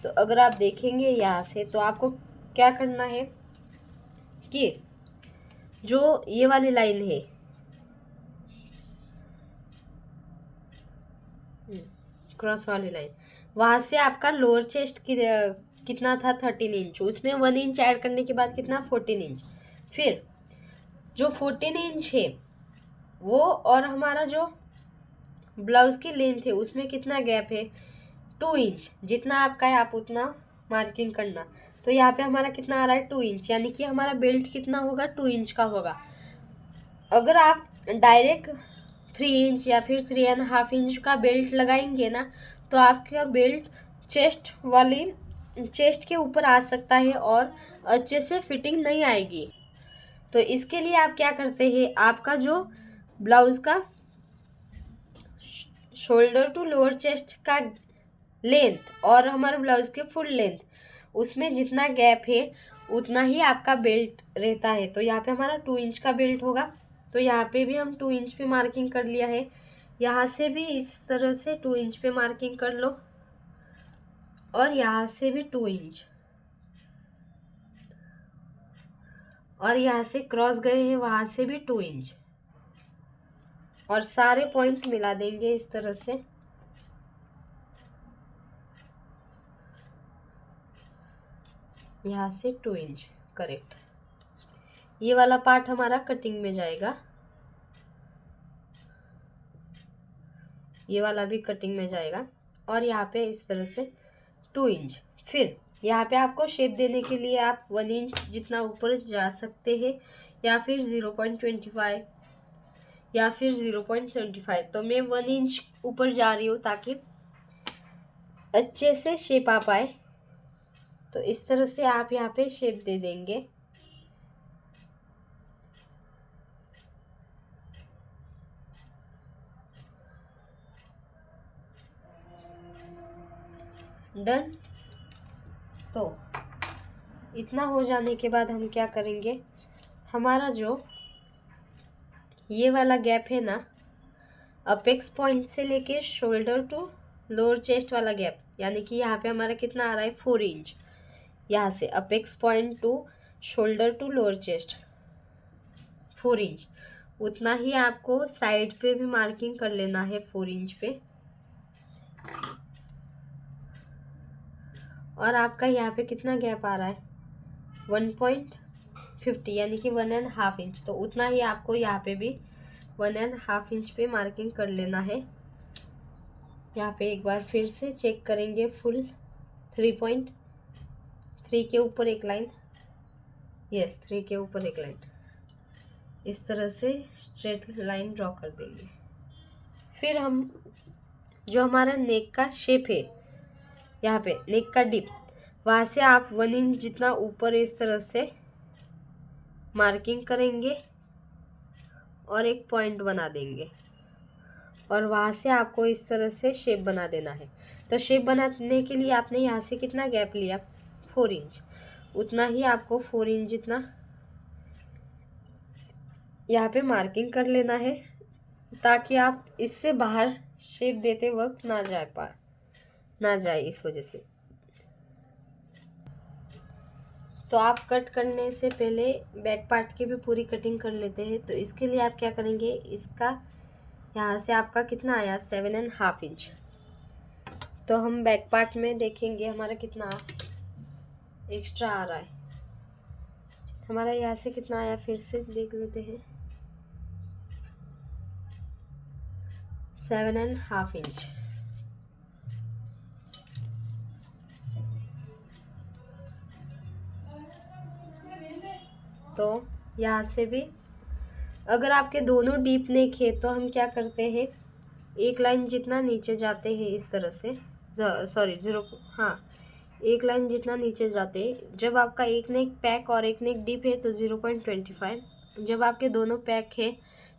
तो अगर आप देखेंगे यहाँ से तो आपको क्या करना है कि जो ये वाली लाइन है, क्रॉस वाली लाइन, वहां से आपका लोअर चेस्ट की कितना था 13 इंच, उसमें 1 इंच ऐड करने के बाद कितना 14 इंच। फिर जो 14 इंच है वो और हमारा जो ब्लाउज की लेंथ है उसमें कितना गैप है 2 इंच। जितना आपका है आप उतना मार्किंग करना। तो यहाँ पे हमारा कितना आ रहा है 2 इंच, यानी कि हमारा बेल्ट कितना होगा 2 इंच का होगा। अगर आप डायरेक्ट 3 इंच या फिर 3.5 इंच का बेल्ट लगाएंगे ना तो आपका बेल्ट चेस्ट के ऊपर आ सकता है और अच्छे से फिटिंग नहीं आएगी। तो इसके लिए आप क्या करते हैं, आपका जो ब्लाउज का शोल्डर टू लोअर चेस्ट का लेंथ और हमारे ब्लाउज के फुल लेंथ, उसमें जितना गैप है उतना ही आपका बेल्ट रहता है। तो यहाँ पे हमारा 2 इंच का बेल्ट होगा। तो यहाँ पे भी हम 2 इंच पे मार्किंग कर लिया है। यहाँ से भी इस तरह से 2 इंच पे मार्किंग कर लो और यहाँ से भी 2 इंच, और यहाँ से क्रॉस गए हैं वहाँ से भी 2 इंच, और सारे पॉइंट मिला देंगे इस तरह से। यहाँ से 2 इंच करेक्ट। ये वाला पार्ट हमारा कटिंग में जाएगा, ये वाला भी कटिंग में जाएगा। और यहाँ पे इस तरह से 2 इंच। फिर यहाँ पे आपको शेप देने के लिए आप 1 इंच जितना ऊपर जा सकते हैं, या फिर 0.25 या फिर 0.75। तो मैं 1 इंच ऊपर जा रही हूँ ताकि अच्छे से शेप आ पाए। तो इस तरह से आप यहाँ पे शेप दे देंगे। डन। तो इतना हो जाने के बाद हम क्या करेंगे, हमारा जो ये वाला गैप है ना, अपेक्स पॉइंट से लेके शोल्डर टू लोअर चेस्ट वाला गैप, यानी कि यहाँ पे हमारा कितना आ रहा है 4 इंच। यहाँ से apex point to shoulder to lower chest 4 inch, उतना ही आपको साइड पे भी मार्किंग कर लेना है 4 इंच पे। और आपका यहाँ पे कितना गैप आ रहा है 1.50, यानी कि 1.5 इंच। तो उतना ही आपको यहाँ पे भी 1.5 इंच पे मार्किंग कर लेना है। यहाँ पे एक बार फिर से चेक करेंगे, फुल 3.3 के ऊपर एक लाइन, यस 3 के ऊपर एक लाइन इस तरह से स्ट्रेट लाइन ड्रॉ कर देंगे। फिर हम जो हमारा नेक का शेप है, यहाँ पे नेक का डिप, वहाँ से आप 1 इंच जितना ऊपर इस तरह से मार्किंग करेंगे और एक पॉइंट बना देंगे और वहाँ से आपको इस तरह से शेप बना देना है। तो शेप बनाने के लिए आपने यहाँ से कितना गैप लिया, 4 इंच, उतना ही आपको 4 इंच जितना यहाँ पे मार्किंग कर लेना है, ताकि आप इससे बाहर शेप देते वक्त ना जाए इस वजह से। तो आप कट करने से पहले बैक पार्ट की भी पूरी कटिंग कर लेते हैं। तो इसके लिए आप क्या करेंगे, इसका यहाँ से आपका कितना आया, 7.5 इंच। तो हम बैक पार्ट में देखेंगे हमारा कितना एक्स्ट्रा आ रहा है। हमारा यहाँ से कितना आया, फिर से देख लेते हैं, 7.5 इंच। तो यहाँ से भी अगर आपके दोनों डीप नेक है तो हम क्या करते हैं, एक लाइन जितना नीचे जाते हैं इस तरह से, एक लाइन जितना नीचे जाते हैं। जब आपका एक नेक पैक और एक नेक डीप है तो 0.25, जब आपके दोनों पैक है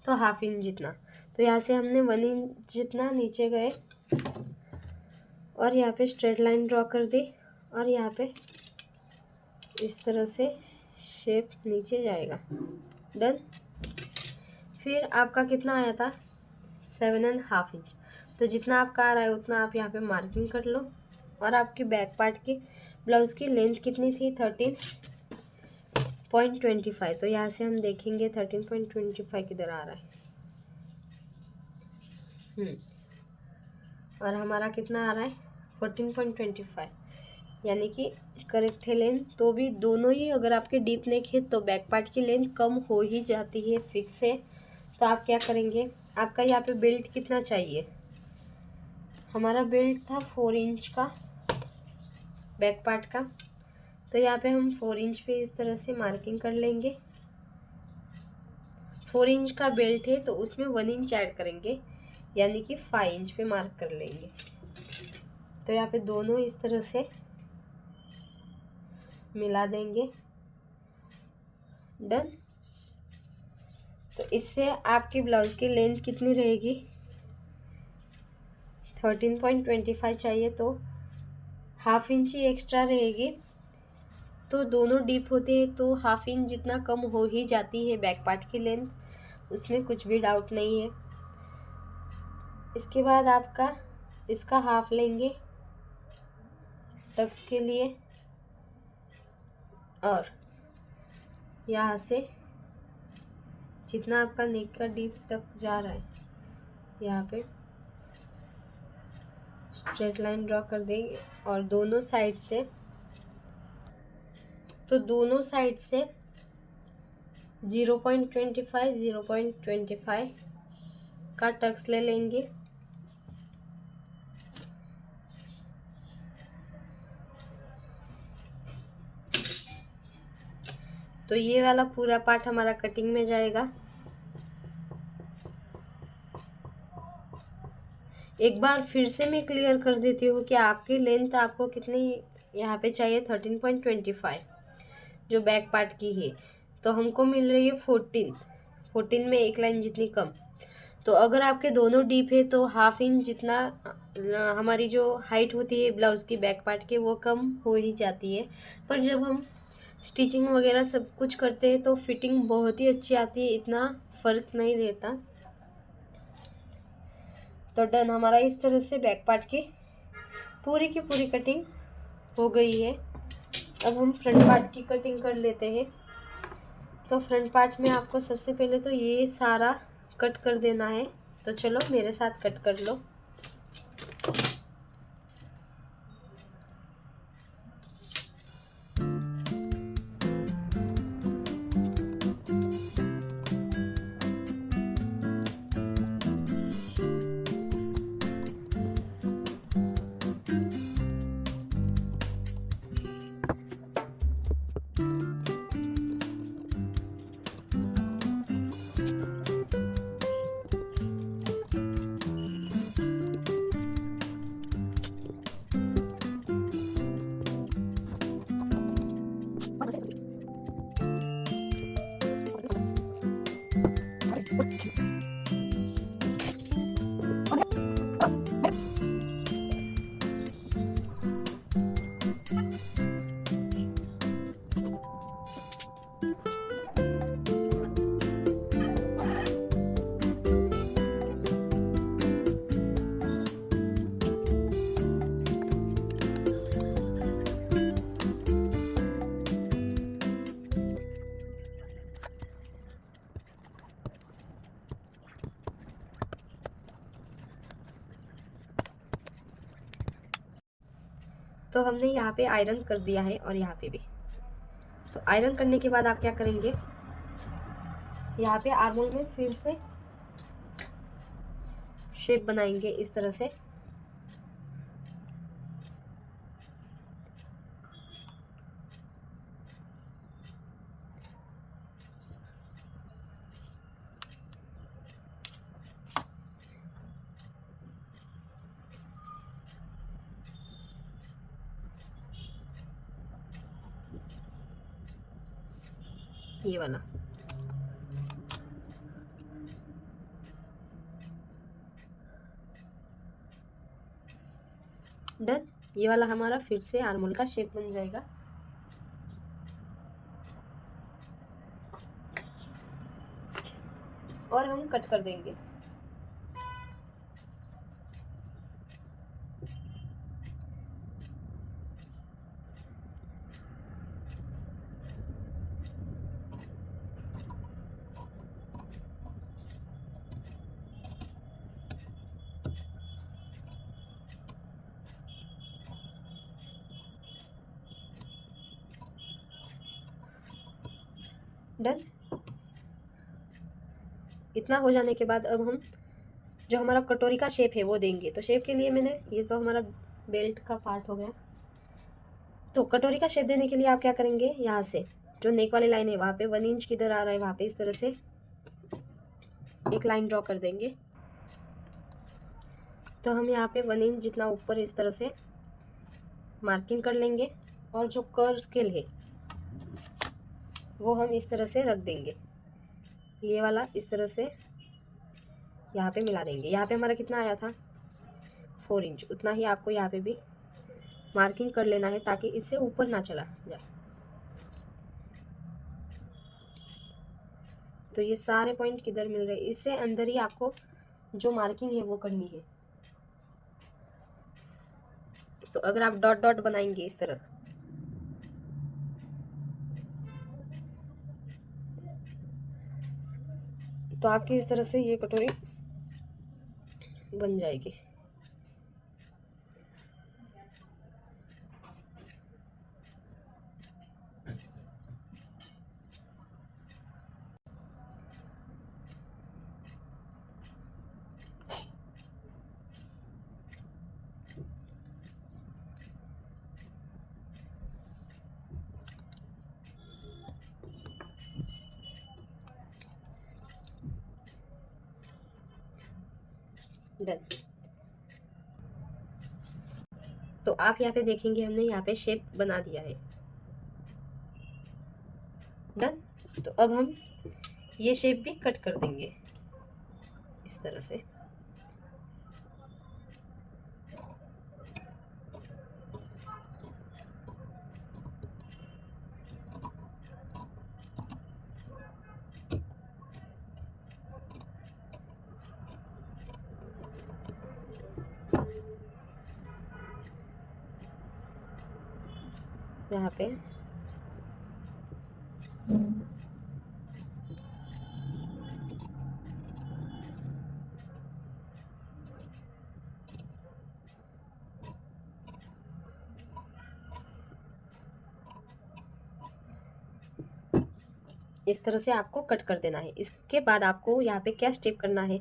तो 1/2 इंच जितना। तो यहाँ से हमने 1 इंच जितना नीचे गए और यहाँ पे स्ट्रेट लाइन ड्रॉ कर दी और यहाँ पे इस तरह से शेप नीचे जाएगा। डन। फिर आपका कितना आया था, 7.5 इंच। तो जितना आपका आ रहा है उतना आप यहाँ पे मार्किंग कर लो। और आपकी बैक पार्ट की ब्लाउज की लेंथ कितनी थी, 13.25। तो यहाँ से हम देखेंगे 13.25 किधर आ रहा है। और हमारा कितना आ रहा है, 14.25, यानी कि करेक्ट है लेंथ। तो भी दोनों ही अगर आपके डीप नेक है तो बैक पार्ट की लेंथ कम हो ही जाती है, फिक्स है। तो आप क्या करेंगे, आपका यहाँ पे बेल्ट कितना चाहिए, हमारा बेल्ट था 4 इंच का बैक पार्ट का। तो यहाँ पे हम 4 इंच पे इस तरह से मार्किंग कर लेंगे। 4 इंच का बेल्ट है तो उसमें 1 इंच ऐड करेंगे, यानी कि 5 इंच पे मार्क कर लेंगे। तो यहाँ पे दोनों इस तरह से मिला देंगे। डन। तो इससे आपकी ब्लाउज की लेंथ कितनी रहेगी, 13.25 चाहिए तो 1/2 इंच ही एक्स्ट्रा रहेगी। तो दोनों डीप होते हैं तो 1/2 इंच जितना कम हो ही जाती है बैक पार्ट की लेंथ, उसमें कुछ भी डाउट नहीं है। इसके बाद आपका इसका हाफ लेंगे टक्स के लिए और यहाँ से जितना आपका नेक का डीप तक जा रहा है यहाँ पे स्ट्रेट लाइन ड्रॉ कर देंगे। और दोनों साइड से, तो दोनों साइड से 0.25 का टक्स ले लेंगे। तो ये वाला पूरा पार्ट हमारा कटिंग में जाएगा। एक बार फिर से मैं क्लियर कर देती हूँ कि आपकी लेंथ आपको कितनी यहाँ पे चाहिए, 13.25 जो बैक पार्ट की है। तो हमको मिल रही है 14 में एक लाइन जितनी कम। तो अगर आपके दोनों डीप है तो 1/2 इंच जितना हमारी जो हाइट होती है ब्लाउज की बैक पार्ट की वो कम हो ही जाती है। पर जब हम स्टिचिंग वगैरह सब कुछ करते हैं तो फिटिंग बहुत ही अच्छी आती है, इतना फ़र्क नहीं रहता। तो डन, हमारा इस तरह से बैक पार्ट की पूरी कटिंग हो गई है। अब हम फ्रंट पार्ट की कटिंग कर लेते हैं। तो फ्रंट पार्ट में आपको सबसे पहले तो ये सारा कट कर देना है। तो चलो मेरे साथ कट कर लो। तो हमने यहाँ पे आयरन कर दिया है और यहाँ पे भी। तो आयरन करने के बाद आप क्या करेंगे, यहाँ पे आर्मोल में फिर से शेप बनाएंगे इस तरह से। ये वाला डन। ये वाला हमारा फिर से आर्मोल का शेप बन जाएगा। और हम कट कर देंगे। डन। इतना हो जाने के बाद अब हम जो हमारा कटोरी का शेप है वो देंगे। तो शेप के लिए मैंने, ये तो हमारा बेल्ट का पार्ट हो गया। तो कटोरी का शेप देने के लिए आप क्या करेंगे, यहाँ से जो नेक वाली लाइन है वहाँ पे 1 इंच किधर आ रहा है वहाँ पे इस तरह से एक लाइन ड्रॉ कर देंगे। तो हम यहाँ पे 1 इंच जितना ऊपर इस तरह से मार्किंग कर लेंगे। और जो कर्व स्केल है वो हम इस तरह से रख देंगे। ये वाला इस तरह से यहाँ पे मिला देंगे। यहाँ पे हमारा कितना आया था 4 इंच, उतना ही आपको यहाँ पे भी मार्किंग कर लेना है ताकि इससे ऊपर ना चला जाए। तो ये सारे पॉइंट किधर मिल रहे हैं, इससे अंदर ही आपको जो मार्किंग है वो करनी है। तो अगर आप डॉट डॉट बनाएंगे इस तरह, तो आपकी इस तरह से ये कटोरी बन जाएगी। डन। तो आप यहाँ पे देखेंगे हमने यहाँ पे शेप बना दिया है। डन। तो अब हम ये शेप भी कट कर देंगे इस तरह से। यहाँ पे इस तरह से आपको कट कर देना है। इसके बाद आपको यहाँ पे क्या स्टेप करना है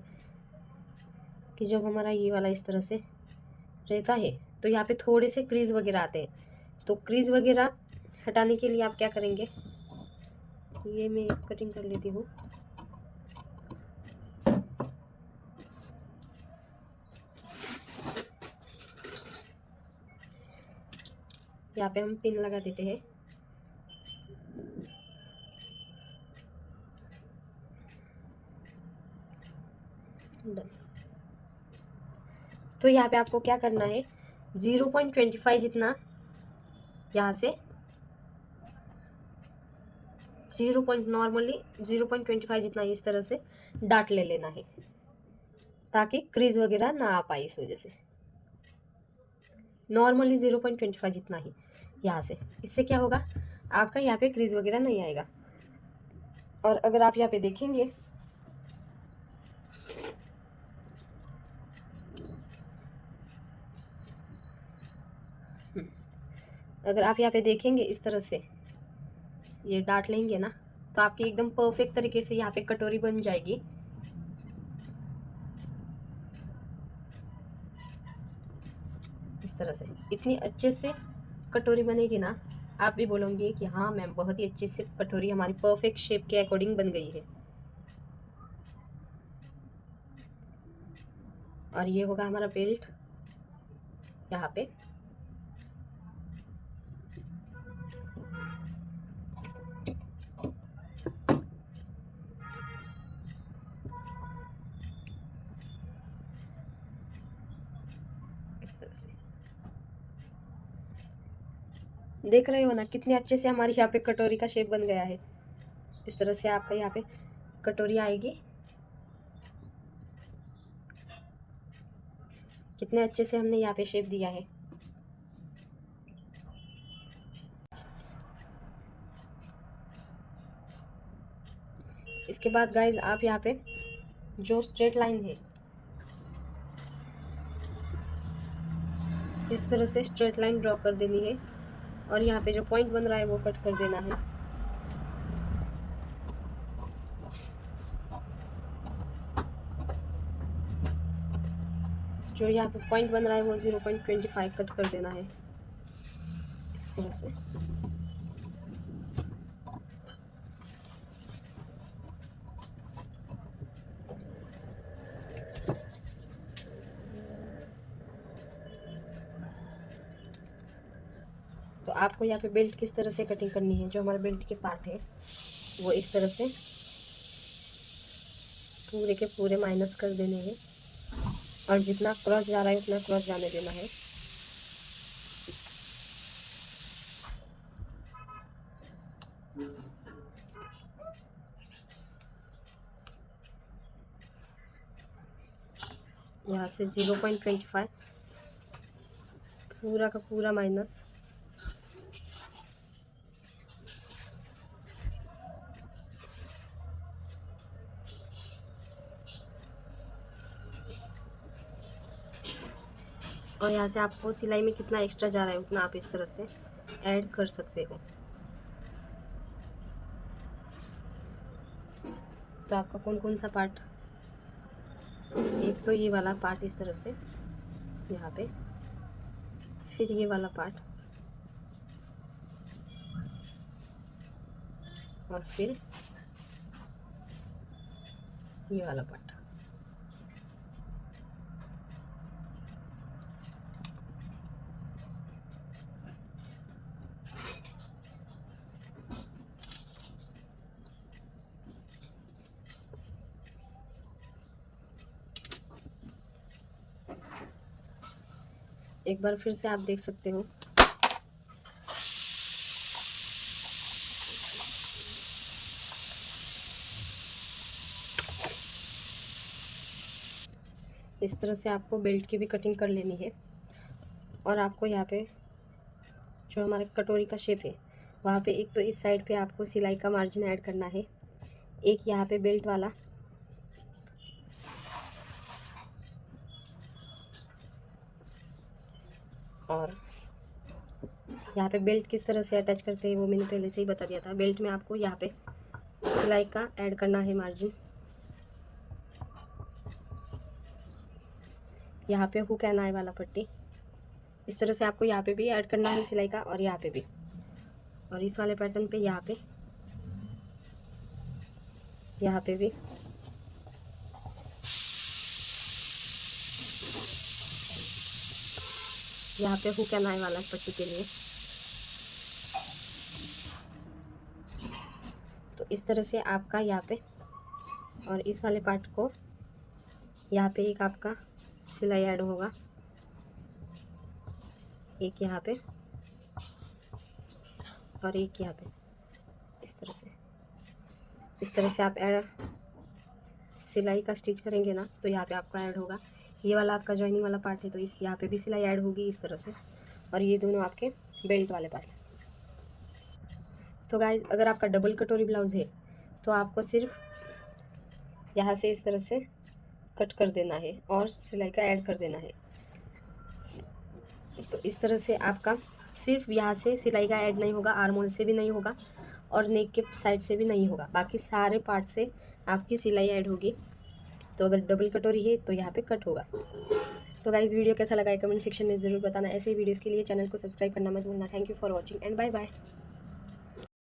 कि जब हमारा ये वाला इस तरह से रहता है तो यहाँ पे थोड़े से क्रीज वगैरह आते हैं। तो क्रीज वगैरह हटाने के लिए आप क्या करेंगे, ये मैं कटिंग कर लेती हूँ। यहाँ पे हम पिन लगा देते हैं। डन। तो यहाँ पे आपको क्या करना है, 0.25 जितना यहाँ से नॉर्मली 0.25 जितना इस तरह से डाट ले लेना है, ताकि क्रीज वगैरह ना आ पाए। इस वजह से नॉर्मली 0.25 जितना ही यहाँ से, इससे क्या होगा, आपका यहाँ पे क्रीज वगैरह नहीं आएगा। और अगर आप यहाँ पे देखेंगे, अगर आप यहाँ पे देखेंगे इस तरह से ये डाट लेंगे ना, तो आपकी एकदम परफेक्ट तरीके से यहाँ पे कटोरी बन जाएगी। इस तरह से इतनी अच्छे से कटोरी बनेगी ना, आप भी बोलोगे कि हाँ मैम बहुत ही अच्छे से कटोरी हमारी परफेक्ट शेप के अकॉर्डिंग बन गई है। और ये होगा हमारा बेल्ट यहाँ पे। इस तरह से देख रहे हो ना कितने अच्छे से हमारी यहाँ पे कटोरी का शेप बन गया है। इस तरह से आपका यहाँ पे कटोरी आएगी। कितने अच्छे से हमने यहाँ पे शेप दिया है। इसके बाद गाइज आप यहाँ पे जो स्ट्रेट लाइन है, इस तरह से स्ट्रेट लाइन ड्रॉ कर देनी है। और यहाँ पे जो पॉइंट बन रहा है वो कट कर देना है। जो यहाँ पे पॉइंट बन रहा है वो 0.25 कट कर देना है इस तरह से। तो आपको यहाँ पे बेल्ट किस तरह से कटिंग करनी है, जो हमारा बेल्ट के पार्ट है वो इस तरह से पूरे के पूरे माइनस कर देने हैं। और जितना क्रॉस जा रहा है उतना क्रॉस जाने देना है। यहाँ से 0.25 पूरा का पूरा माइनस। और यहाँ से आपको सिलाई में कितना एक्स्ट्रा जा रहा है उतना आप इस तरह से ऐड कर सकते हो। तो आपका कौन कौन सा पार्ट, एक तो ये वाला पार्ट इस तरह से यहाँ पे, फिर ये वाला पार्ट, और फिर ये वाला पार्ट। एक बार फिर से आप देख सकते हो। इस तरह से आपको बेल्ट की भी कटिंग कर लेनी है। और आपको यहाँ पे जो हमारा कटोरी का शेप है वहाँ पे एक तो इस साइड पे आपको सिलाई का मार्जिन ऐड करना है, एक यहाँ पे बेल्ट वाला, और यहाँ पे बेल्ट किस तरह से अटैच करते हैं वो मैंने पहले से ही बता दिया था। बेल्ट में आपको यहाँ पे सिलाई का ऐड करना है मार्जिन। यहाँ पे हुक एंड आई वाला पट्टी, इस तरह से आपको यहाँ पे भी ऐड करना है सिलाई का, और यहाँ पे भी। और इस वाले पैटर्न पे यहाँ पे भी यहाँ पे हुक एंड आई वाला पट्टी के लिए। तो इस तरह से आपका यहाँ पे और इस वाले पार्ट को यहाँ पे एक आपका सिलाई ऐड होगा, एक यहाँ पे और एक यहाँ पे। इस तरह से आप ऐड सिलाई का स्टिच करेंगे ना, तो यहाँ पे आपका ऐड होगा। ये वाला आपका जॉइनिंग वाला पार्ट है, तो इस यहाँ पे भी सिलाई ऐड होगी इस तरह से। और ये दोनों आपके बेल्ट वाले पार्ट। तो गाइज अगर आपका डबल कटोरी ब्लाउज़ है तो आपको सिर्फ यहाँ से इस तरह से कट कर देना है और सिलाई का ऐड कर देना है। तो इस तरह से आपका सिर्फ यहाँ से सिलाई का ऐड नहीं होगा, आर्म होल से भी नहीं होगा और नेक के साइड से भी नहीं होगा, बाकी सारे पार्ट से आपकी सिलाई ऐड होगी। तो अगर डबल कटोरी है तो यहाँ पे कट होगा। तो गाइस वीडियो कैसा लगा है कमेंट सेक्शन में ज़रूर बताना। ऐसे ही वीडियोस के लिए चैनल को सब्सक्राइब करना मत भूलना। Thank you for watching and bye bye.